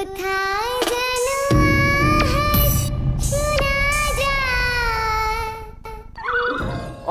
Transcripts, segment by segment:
কোথায় যেন আওয়াজ শোনা যায়।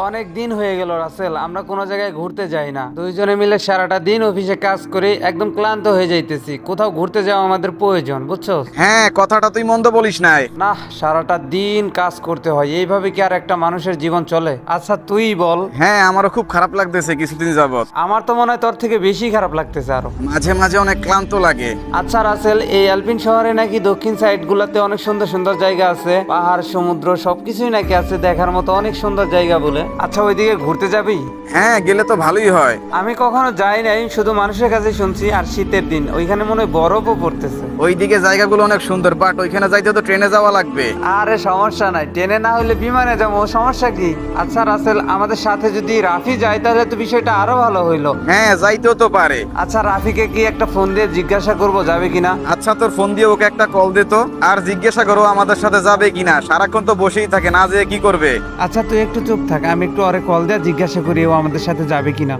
অনেক দিন হয়ে গেল রাসেল, আমরা কোনো জায়গায় ঘুরতে যাই না। দুইজনে মিলে সারাটা দিন অফিসে কাজ করে একদম ক্লান্ত হয়ে যাইতেছি। কোথাও ঘুরতে যাওয়া আমাদের প্রয়োজন, বুঝছো? হ্যাঁ, কথাটা তুই মন্দ বলিস নাই। না, সারাটা দিন কাজ করতে হয়, এইভাবে কি আর একটা মানুষের জীবন চলে? আচ্ছা তুই বল। হ্যাঁ, আমারও খুব খারাপ লাগতেছে কিছুদিন যাবত। আমার তো মনে হয় তোর থেকে বেশি খারাপ লাগতেছে আরো। মাঝে মাঝে অনেক ক্লান্ত লাগে। আচ্ছা রাসেল, এই আলপিন শহরে নাকি দক্ষিণ সাইড গুলাতে অনেক সুন্দর সুন্দর জায়গা আছে, পাহাড় সমুদ্র সবকিছুই নাকি আছে দেখার মতো, অনেক সুন্দর জায়গা বলে। আচ্ছা ওইদিকে ঘুরতে যাবি? হ্যাঁ, গেলে তো ভালোই হয়। আমি কখনো যাই নাই, শুধু মানুষের কাছে শুনছি। আর শীতের দিন ওইখানে মনে হয় বরফও পড়তেছে। ওইদিকে জায়গাগুলো অনেক সুন্দর, বাট ওইখানে যাইতে তো ট্রেনে যাওয়া লাগবে। আরে সমস্যা নাই, ট্রেনে না হলে বিমানে যাবো, সমস্যা কি? আচ্ছা রাসেল, আমাদের সাথে যদি রাফি যায় তাহলে তো বিষয়টা আরো ভালো হইলো। হ্যাঁ, যাইতেও তো পারে। আচ্ছা রাফিকে কি একটা ফোন দিয়ে জিজ্ঞাসা করবো যাবে কিনা? আচ্ছা, তোর ফোন দিয়ে ওকে একটা কল দে তো, আর জিজ্ঞাসা করো আমাদের সাথে যাবে কিনা। সারাক্ষণ তো বসেই থাকে, না যেয়ে কি করবে। আচ্ছা তুই একটু চুপ থাক, আমি একটু ওরে কল দিয়ে জিজ্ঞাসা করি ও আমাদের সাথে যাবে কিনা।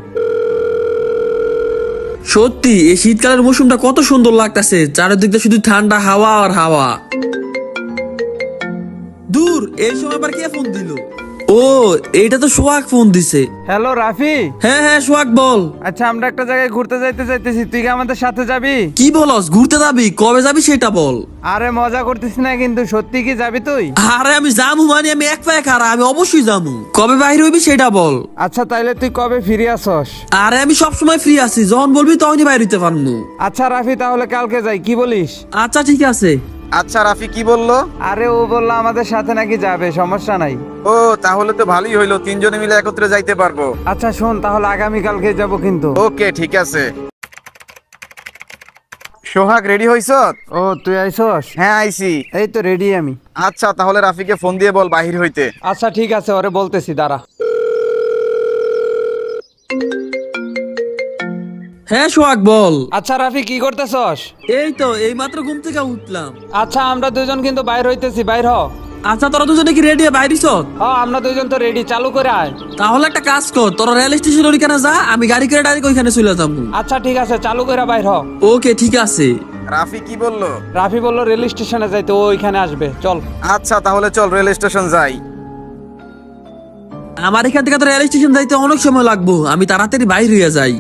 সত্যি এই শীতকালের মৌসুমটা কত সুন্দর লাগতেছে, চারিদিকে শুধু ঠান্ডা হাওয়া আর হাওয়া। দূর, এই সময় আবার কে ফোন দিল? ও, এইটা তো সোহাগ ফোন দিছে। হ্যালো রাফি। হ্যাঁ হ্যাঁ, সোহাগ বল। আচ্ছা আমরা একটা জায়গায় ঘুরতে যাইতেছি, তুই কি আমাদের সাথে যাবি? কি বলস, ঘুরতে যাবি? কবে যাবি সেটা বল। আরে মজা করতেছি না কিন্তু, সত্যি কি যাবি তুই? আরে আমি যামু মানে আমি এক পায়ে খাড়া, আমি অবশ্যই যামু। কবে বাইরে হইবি সেটা বল। আচ্ছা তাইলে তুই কবে ফিরে আসস? আরে আমি সব সময় ফ্রি আছি, যখন বলবি তখনই বাইরে হইতে পারবো। আচ্ছা রাফি, তাহলে কালকে যাই, কি বলিস? আচ্ছা ঠিক আছে। আচ্ছা, রাফি কি বললো? আরে ও বললো আমাদের সাথে নাকি যাবে, সমস্যা নাই। ও, তাহলে তো ভালোই হইলো, তিনজনে মিলে একত্রে যাইতে পারবো। আচ্ছা শোন, তাহলে আগামী কালকে যাবো কিন্তু। ওকে, ঠিক আছে। সোহাগ, রেডি হইছ? ও তুই আইসস? হ্যাঁ, আইছি। এই তো রেডি আমি। আচ্ছা, তাহলে রাফিকে ফোন দিয়ে বল বাহির হইতে। আচ্ছা ঠিক আছে, ওরে বলতেছি, দাঁড়া। হ্যাঁ সোহাগ বল। আচ্ছা রাফি কি করতেছস? এই তো এই মাত্র ঘুম থেকে উঠলাম। আচ্ছা আমরা দুজন কিন্তু বাইর হইতেছি, বাইর হ। আচ্ছা তোরা দুজনে কি রেডি বাইরিস? হ্যাঁ আমরা দুজন তো রেডি, চালু করে আয়। তাহলে একটা কাজ কর, তোরা রেল স্টেশন ওইখানে যা, আমি গাড়ি করে ডাইরেক্ট ওইখানে চলে যাবো। আচ্ছা ঠিক আছে, চালু করে বাইর হ। ওকে ঠিক আছে। রাফি কি বললো? রাফি বললো রেল স্টেশনে যাইতে, ও ওইখানে আসবে, চল। আচ্ছা, তাহলে চল রেল স্টেশন যাই। আমার এখান থেকে তো রেল স্টেশন যাইতে অনেক সময় লাগবো, আমি তাড়াতাড়ি বাইর হইয়া যাই।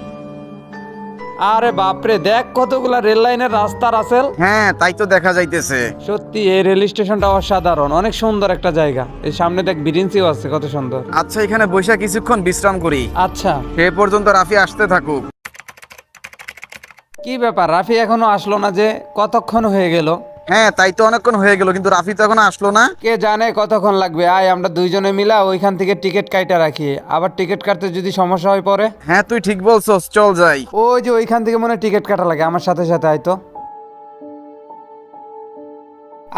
আরে বাপরে, দেখ কতগুলা রেল লাইনের রাস্তা রাসেল। হ্যাঁ, তাই তো দেখা যাইতেছে। সত্যি এই রেল স্টেশনটা অসাধারণ, অনেক সুন্দর একটা জায়গা। এই সামনে দেখ বিরিঞ্চিও আছে, কত সুন্দর। আচ্ছা, এখানে বৈশা কিছুক্ষণ বিশ্রাম করি। আচ্ছা সে পর্যন্ত রাফি আসতে থাকুক। কি ব্যাপার, রাফি এখনো আসলো না যে? কতক্ষণ হয়ে গেল? হ্যাঁ, তাই তো অনেকক্ষণ হয়ে গেল, কিন্তু রাফি তো এখনো আসলো না। কে জানে কতক্ষণ লাগবে। আয় আমরা দুইজনে মিলা ওইখান থেকে টিকিট কাইটা রাখি, আবার টিকিট কাটতে যদি সমস্যা হয় পরে। হ্যাঁ, তুই ঠিক বলছস, চল যাই। ওই যে ওইখান থেকে মনে হয় টিকিট কাটা লাগে, আমার সাথে সাথে আয় তো।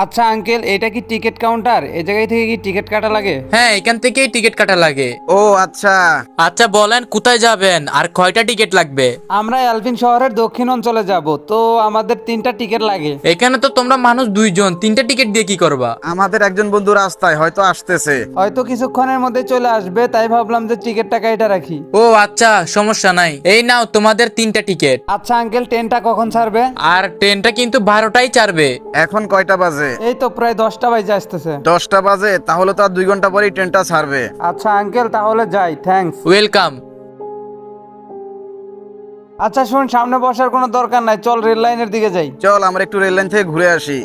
আচ্ছা আঙ্কেল, এটা কি টিকিট কাউন্টার? এই জায়গায় থেকে কি টিকিট কাটা লাগে? হ্যাঁ, এখান থেকেই টিকিট কাটা লাগে। ও আচ্ছা। আচ্ছা বলেন কোথায় যাবেন আর কয়টা টিকিট লাগবে? আমরা আলপিন শহরের দক্ষিণ অঞ্চলে যাব, তো আমাদের 3টা টিকিট লাগে। এখানে তো তোমরা মানুষ 2 জন, 3টা টিকিট দিয়ে কি করবা? আমাদের একজন বন্ধু রাস্তায় হয়তো আসতেছে। হয়তো কিছুক্ষণের মধ্যে চলে আসবে, তাই ভাবলাম যে টিকিটটা কাইটা রাখি। ও আচ্ছা, সমস্যা নাই, এই নাও তোমাদের 3টা টিকিট। আচ্ছা আঙ্কেল, ট্রেনটা কখন ছাড়বে? আর ট্রেনটা কিন্তু 12টায় ছাড়বে। এখন কয়টা বাজে? এই তো প্রায় 10টা বাজে আসতেছে। 10টা বাজে, তাহলে তো আর 2 ঘন্টা পরেই ট্রেনটা ছাড়বে। আচ্ছা আঙ্কেল, তাহলে যাই, থ্যাঙ্কস। ওয়েলকাম। আচ্ছা শুন, সামনে বসার কোনো দরকার নাই, চল রেল লাইনের দিকে যাই। চল আমরা একটু রেল লাইন থেকে ঘুরে আসি।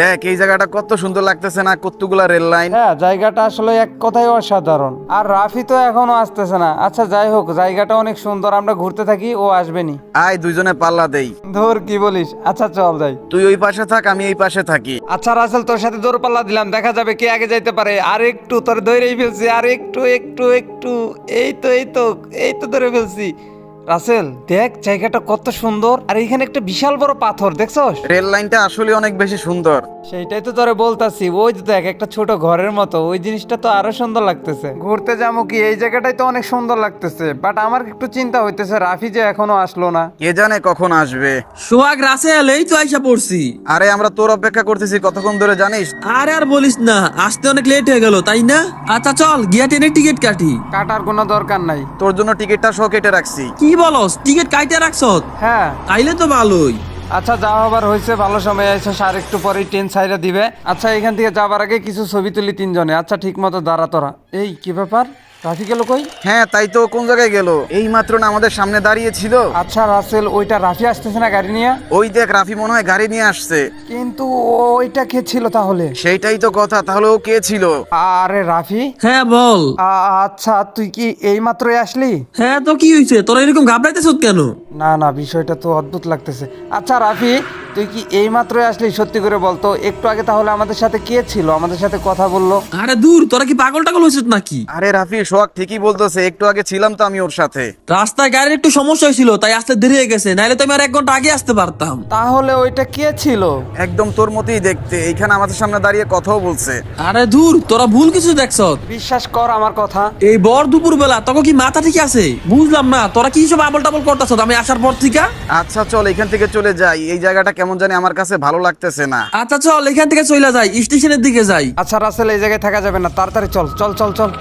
দেখ এই জায়গাটা কত সুন্দর লাগতেছে না, কতগুলা রেল লাইন। হ্যাঁ জায়গাটা আসলে এক কথায় অসাধারণ। আর রাফি তো এখনো আসতেছে না। আচ্ছা যাই হোক, জায়গাটা অনেক সুন্দর, আমরা ঘুরতে থাকি, ও আসবেনি। আয় দুইজনে পাল্লা দেই। ধর কি বলিস? আচ্ছা চল যাই। তুই ওই পাশে থাক, আমি এই পাশে থাকি। আচ্ছা রাসেল, তোর সাথে দৌড় পাল্লা দিলাম, দেখা যাবে কে আগে যাইতে পারে। আর একটু, তোর ধরেই ফেলছি, আর একটু একটু একটু, এই তো এই তো এই তো ধরে ফেলছি। রাসেল দেখ জায়গাটা কত সুন্দর, আর এখানে একটা বিশাল বড় পাথর দেখছস? রেল লাইনটা আসলে অনেক বেশি সুন্দর। সেইটাই তো তোরে বলতাছি, ওই তো দেখ একটা ছোট ঘরের মতো, ওই জিনিসটা তো আরো সুন্দর লাগতেছে। ঘুরতে যাবো কি, এই জায়গাটাই তো অনেক সুন্দর লাগতেছে, বাট আমার একটু চিন্তা হইতেছে রাফি যে এখনো আসলো না। কে জানে কখন আসবে। সোহাগ, রাসেল, এই তো আইসা পড়ছি। আরে আমরা তোর অপেক্ষা করতেছি কতক্ষণ ধরে জানিস। আরে আর বলিস না, আসতে অনেক লেট হয়ে গেল তাই না? আচ্ছা চল গিয়া ট্রেনের টিকিট কাটি। কাটার কোনো দরকার নাই। তোর জন্য টিকিটটা সহ কেটে রাখছি। কি বলস, টিকিট কাইটে রাখছ? হ্যাঁ। তাইলে তো ভালোই। আচ্ছা যা হবার হয়েছে, ভালো সময় এসে আর একটু পরেই ট্রেন ছাইরা দিবে। আচ্ছা এখান থেকে যাবার আগে কিছু ছবি তুলি তিনজনে। আচ্ছা ঠিক মতো দাঁড়া তোরা। এই কি ব্যাপার, রাফি গেল কই? হ্যাঁ তাই তো, কোন জায়গায় গেল? এই মাত্র না আমাদের সামনে দাঁড়িয়ে ছিল। আচ্ছা রাসেল, ওইটা রাফি আসতেছে না গাড়ি নিয়ে? ওই দেখ, রাফি মনে হয় গাড়ি নিয়ে আসছে। কিন্তু ওইটা কে ছিল তাহলে? সেইটাই তো কথা, তাহলে ও কে ছিল? আরে রাফি, হ্যাঁ বল। আচ্ছা তুই কি এই মাত্রই আসলি? হ্যাঁ তো কি হয়েছে, তোরা এরকম ঘাবড়াইতেছ কেন? না না, বিষয়টা তো অদ্ভুত লাগতেছে। আচ্ছা রাফি, তুই কি এই মাত্রই আসলি? সত্যি করে বলতো, একটু আগে তাহলে আমাদের সাথে কে ছিল, আমাদের সাথে কথা বললো? আরে দূর, তোরা কি পাগল টাগল হয়েছিস নাকি? আরে রাফি, সোহাগ ঠিকই বলতেছে, একটু আগে ছিলাম তো আমি ওর সাথে। রাস্তায় গাড়ির একটু সমস্যা হয়েছিল, তাই আসতে দেরি হয়ে গেছে, নাইলে তো আমি আর 1 ঘন্টা আগে আসতে পারতাম। তাহলে ওইটা কে ছিল? একদম তোর মতোই দেখতে, এইখানে আমাদের সামনে দাঁড়িয়ে কথাও বলছে। আরে দূর, তোরা ভুল কিছু দেখছ। বিশ্বাস কর আমার কথা। এই বর দুপুর বেলা তোকে কি মাথা ঠিক আছে? বুঝলাম না তোরা কি সব আবল টাবল করতেছ আমি আসার পর থেকে। আচ্ছা চল এখান থেকে চলে যাই, এই জায়গাটা কেমন জানি আমার কাছে ভালো লাগতেছে না। আচ্ছা চল এখান থেকে চলে যাই, স্টেশনের দিকে যাই। আচ্ছা রাসেল, এই জায়গায় থাকা যাবে না, তাড়াতাড়ি চল চল চল চল।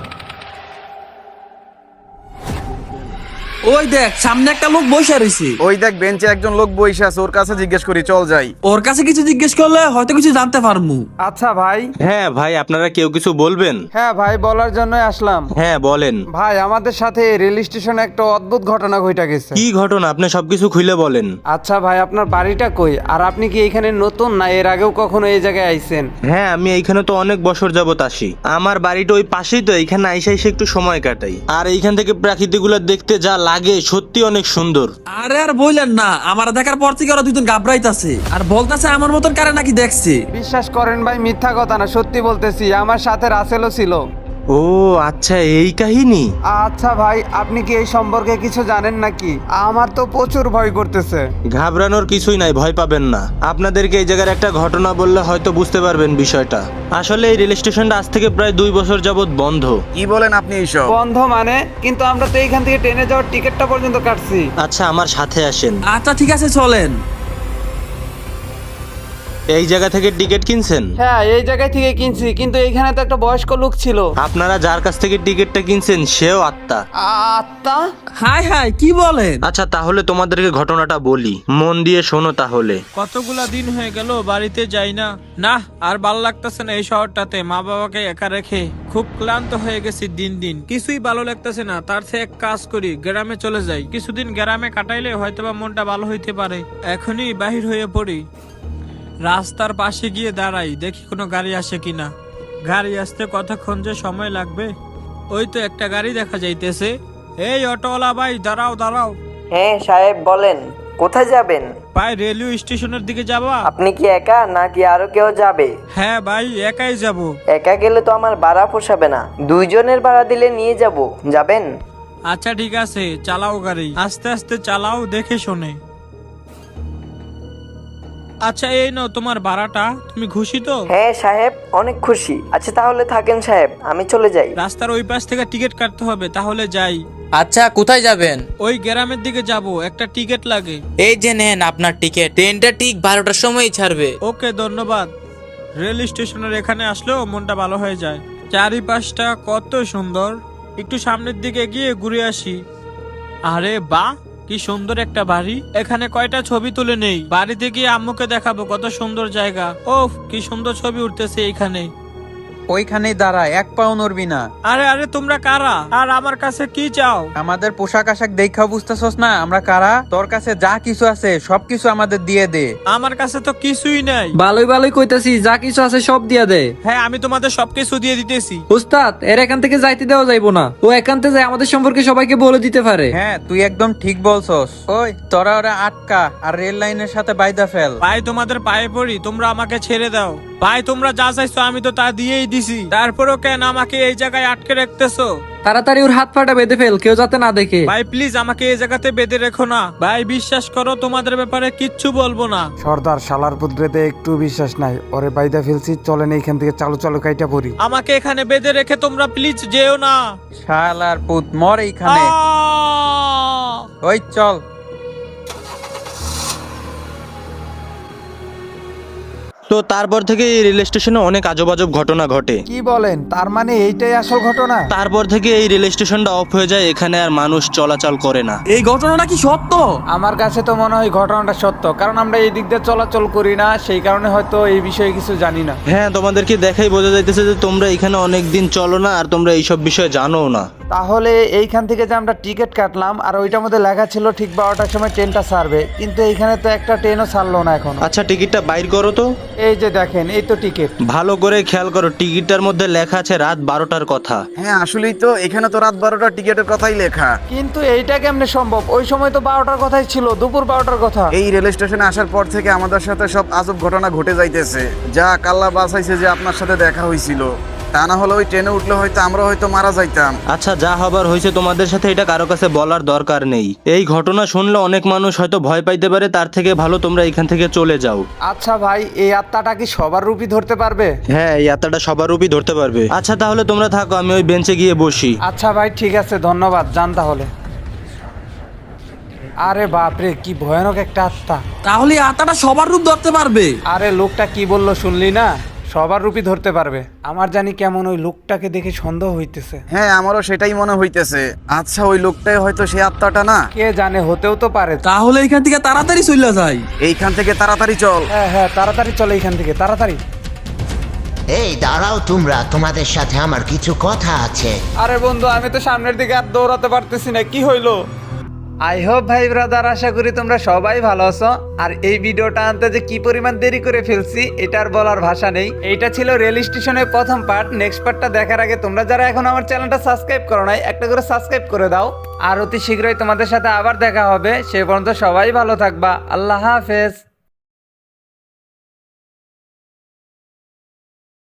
ওই দেখ সামনে একটা লোক বসে রয়েছে। ওই দেখ বেঞ্চে একজন লোক বসে আছে, ওর কাছে জিজ্ঞেস করি, চল যাই। ওর কাছে কিছু জিজ্ঞেস করলে হয়তো কিছু জানতে পারমু। আচ্ছা ভাই। হ্যাঁ ভাই, আপনারা কেউ কিছু বলবেন? হ্যাঁ ভাই, বলার জন্যই আসলাম। হ্যাঁ বলেন। ভাই আমাদের সাথে রেল স্টেশনে একটা অদ্ভুত ঘটনা ঘটে গেছে। কি ঘটনা? আপনি সবকিছু খুলে বলেন। আচ্ছা ভাই, আপনার বাড়িটা কই, আর আপনি কি এখানে নতুন না এর আগেও কখনো এই জায়গায় আইছেন? হ্যাঁ, আমি এইখানে তো অনেক বছর যাবত আসি। আমার বাড়িটা ওই পাশেই, তো এইখানে আইসা এসে একটু সময় কাটাই। আর এইখান থেকে প্রাকৃতিকগুলো দেখতে যা লাগে সত্যি অনেক সুন্দর। আরে আর বললেন না, আমার দেখার পর থেকে ওরা দুজন ঘাবড়াইতাছে আর বলতাছে আমার মতন কারে নাকি দেখছে। বিশ্বাস করেন ভাই, মিথ্যা কথা না, সত্যি বলতেছি, আমার সাথে রাসেলও ছিল। ও আচ্ছা, এই কাহিনী। আচ্ছা ভাই, আপনি কি এই সম্পর্কে কিছু জানেন নাকি? আমার তো প্রচুর ভয় করতেছে। ঘাবড়ানোর কিছুই নাই, ভয় পাবেন না। আপনাদেরকে এই জায়গার একটা ঘটনা বললে হয়তো বুঝতে পারবেন বিষয়টা। আসলে এই রেল স্টেশনটা আজ থেকে প্রায় 2 বছর যাবত বন্ধ। কি বলেন আপনি এইসব? বন্ধ মানে? কিন্তু আমরা তো এইখান থেকে ট্রেনে যাওয়ার টিকিটটা পর্যন্ত কাটছি। আচ্ছা আমার সাথে আসেন। আচ্ছা ঠিক আছে চলেন। এই জায়গা থেকে টিকিট কিনছেন? হ্যাঁ এই জায়গায় থেকে কিনছি, কিন্তু এইখানে তো একটা বয়স্ক লোক ছিল। আপনারা যার কাছ থেকে টিকিটটা কিনছেন সেও আত্মা। আত্মা? হাই হাই, কি বলেন? আচ্ছা তাহলে তোমাদেরকে ঘটনাটা বলি, মন দিয়ে শোনো তাহলে। কতগুলা দিন হয়ে গেল বাড়িতে যাই না। না আর ভাল লাগতেছে না এই শহরটাতে, মা বাবাকে একা রেখে খুব ক্লান্ত হয়ে গেছি দিন দিন, কিছুই ভালো লাগতেছে না। তার থেকে এক কাজ করি, গ্রামে চলে যাই, কিছুদিন গ্রামে কাটাইলে হয়তোবা মনটা ভালো হইতে পারে। এখনই বাহির হয়ে পড়ি, রাস্তার পাশে গিয়ে দাঁড়াই, দেখি কোনো গাড়ি আসে কিনা। গাড়ি আসতে কতক্ষণ যে সময় লাগবে। ওই তো একটা গাড়ি দেখা যাইতেছে। এই অটোওয়ালা ভাই, দাঁড়াও দাঁড়াও। হ্যাঁ সাহেব বলেন, কোথায় যাবেন? ভাই রেলওয়ে স্টেশনের দিকে যাবা? আপনি কি একা নাকি আরো কেউ যাবে? হ্যাঁ ভাই, একাই যাব। একা গেলে তো আমার ভাড়া পোষাবে না, 2 জনের ভাড়া দিলে নিয়ে যাব, যাবেন? আচ্ছা ঠিক আছে, চালাও গাড়ি, আস্তে আস্তে চালাও, দেখে শুনে। আচ্ছা এই নাও তোমার ভাড়াটা, তুমি খুশি তো? হ্যাঁ সাহেব, অনেক খুশি। আচ্ছা তাহলে থাকেন সাহেব, আমি চলে যাই। রাস্তার ওই পাশ থেকে টিকিট কাটতে হবে, তাহলে যাই। আচ্ছা কোথায় যাবেন? ওই গ্রামের দিকে যাব, একটা টিকিট লাগে। এই যে নেন আপনার টিকিট, ট্রেনটা ঠিক 12টার সময়ই ছাড়বে। ওকে ধন্যবাদ। রেল স্টেশনের এখানে আসলেও মনটা ভালো হয়ে যায়, চারিপাশটা কত সুন্দর। একটু সামনের দিকে গিয়ে ঘুরে আসি। আরে বাহ, কি সুন্দর একটা বাড়ি। এখানে কয়টা ছবি তুলে নেই, বাড়িতে গিয়ে আম্মুকে দেখাবো কত সুন্দর জায়গা। ওফ কি সুন্দর ছবি উঠতেছে এইখানে। ওইখানেই দাঁড়া, এক পাও নড়বি না। আরে আরে তোমরা কারা আর আমার কাছে কি চাও? আমাদের পোশাক আশাক দেখা বুঝতেছস না আমরা কারা? তোর কাছে যা কিছু আছে সবকিছু আমাদের দিয়ে দে। আমার কাছে তো কিছুই নাই। ভালোই ভালোই কইতাছি, যা কিছু আছে সব দিয়া দে। হ্যাঁ আমি তোমাদের সবকিছু দিয়ে দিতেছি। উস্তাদ, এর এখান থেকে যাইতে দেওয়া যাইবো না, ও একান্তে যায় আমাদের সম্পর্কে সবাইকে বলে দিতে পারে। হ্যাঁ তুই একদম ঠিক বলছস। ওই তোরা ওরা আটকা আর রেল লাইনের সাথে বাইদা ফেল। ভাই তোমাদের পায়ে পড়ি, তোমরা আমাকে ছেড়ে দাও। ভাই তোমরা যা চাইছো আমি তো তা দিয়েই দিছি, তারপরও কেন আমাকে এই জায়গায় আটকে রাখতেছো? তাড়াতাড়ি ওর হাত পাটা বেঁধে ফেল, কেউ যাতে না দেখে। ভাই প্লিজ আমাকে এই জায়গাতে বেঁধে রেখো না। ভাই বিশ্বাস করো, তোমাদের ব্যাপারে কিচ্ছু বলবো না। সর্দার শালার পুত্রেতে একটু বিশ্বাস নাই, ওরে বাইদা ফেলছি, চলেন এইখান থেকে চালু চালু কাইটা পড়ি। আমাকে এখানে বেঁধে রেখে তোমরা প্লিজ যেও না। শালার পুত, মর এইখানে। আহ! ওই চল। তো তারপর থেকে এই রেল স্টেশনে অনেক আজব আজব ঘটনা ঘটে। কি বলেন, তার মানে এইটাই আসল ঘটনা? তারপর থেকে এই রেল স্টেশনটা অফ হয়ে যায়, এখানে আর মানুষ চলাচল করে না। এই ঘটনাটা কি সত্য? আমার কাছে তো মনে হয় ঘটনাটা সত্য, কারণ আমরা এই দিক দিয়ে চলাচল করি না, সেই কারণে হয়তো এই বিষয়ে কিছু জানি না। হ্যাঁ, তোমাদেরকে দেখাই বোঝা যাইতেছে যে তোমরা এখানে অনেক দিন চলো না, আর তোমরা এইসব বিষয়ে জানো না। তাহলে এইখান থেকে যে আমরা টিকিট কাটলাম আর ওইটার মধ্যে লেখা ছিল ঠিক 12টার সময় ট্রেনটা ছাড়বে, কিন্তু এইখানে তো একটা ট্রেনও ছাড়লো না এখন। আচ্ছা, টিকিটটা বাইর করো তো। এই যে দেখেন, এই তো টিকিট। ভালো করে খেয়াল করো, টিকিটটার মধ্যে লেখা আছে রাত 12টার কথা। হ্যাঁ আসলেই তো, এখানে তো রাত 12টার টিকিটের কথাই লেখা। কিন্তু এইটা কেমনে সম্ভব? ওই সময় তো 12টার কথাই ছিল, দুপুর 12টার কথা। এই রেল স্টেশনে আসার পর থেকে আমাদের সাথে সব আজব ঘটনা ঘটে যাইতেছে। যা কাল্লা বাঁচাইছে যে আপনার সাথে দেখা হয়েছিল, তা না হলে ওই ট্রেনে উঠলে হয়তো আমরা হয়তো মারা যাইতাম। আচ্ছা, যা হবার হয়েছে তোমাদের সাথে এটা কারো কাছে বলার দরকার নেই। এই ঘটনা শুনলে অনেক মানুষ হয়তো ভয় পাইতে পারে, তার থেকে ভালো তোমরা এখান থেকে চলে যাও। আচ্ছা ভাই, এই আত্মাটা কি সবার রূপই ধরতে পারবে? হ্যাঁ, এই যাত্রাটা সবার রূপই ধরতে পারবে। আচ্ছা, তাহলে তোমরা থাকো, আমি ওই বেঞ্চে গিয়ে বসি। আচ্ছা ভাই, ঠিক আছে, ধন্যবাদ, যান তাহলে। আরে বাপরে, কি ভয়ানক একটা আত্মা! তাহলে এই আত্মাটা সবার রূপ ধরতে পারবে? আরে লোকটা কি বললো শুনলি না? সবার রূপই ধরতে পারবে। আমার জানি কেমন ওই লোকটাকে দেখে সন্দেহ হইতেছে। হ্যাঁ আমারও সেটাই মনে হইতেছে। আচ্ছা, ওই লোকটাই হয়তো সেই আত্মাটা না? কে জানে, হতেও তো পারে। তাহলে এখান থেকে তাড়াতাড়ি চলে যাই। এইখান থেকে তাড়াতাড়ি চল। হ্যাঁ হ্যাঁ, তাড়াতাড়ি চলে এখান থেকে, তাড়াতাড়ি। এই দাঁড়াও তোমরা, তোমাদের সাথে আমার কিছু কথা আছে। আরে বন্ধু, আমি তো সামনের দিকে আর দৌড়াতে পারতেছি না, কি হইলো? আই হোপ ভাই ব্রাদার, আশা করি তোমরা সবাই ভালো আছো। আর এই ভিডিওটা আনতে যে কি পরিমাণ দেরি করে ফেলছি এটার বলার ভাষা নেই। এইটা ছিল রেল স্টেশনের প্রথম পার্ট। নেক্সট পার্টটা দেখার আগে তোমরা যারা এখন আমার চ্যানেলটা সাবস্ক্রাইব করো নাই, একটা করে সাবস্ক্রাইব করে দাও। আর অতি শীঘ্রই তোমাদের সাথে আবার দেখা হবে। সে পর্যন্ত সবাই ভালো থাকবা। আল্লাহ হাফেজ।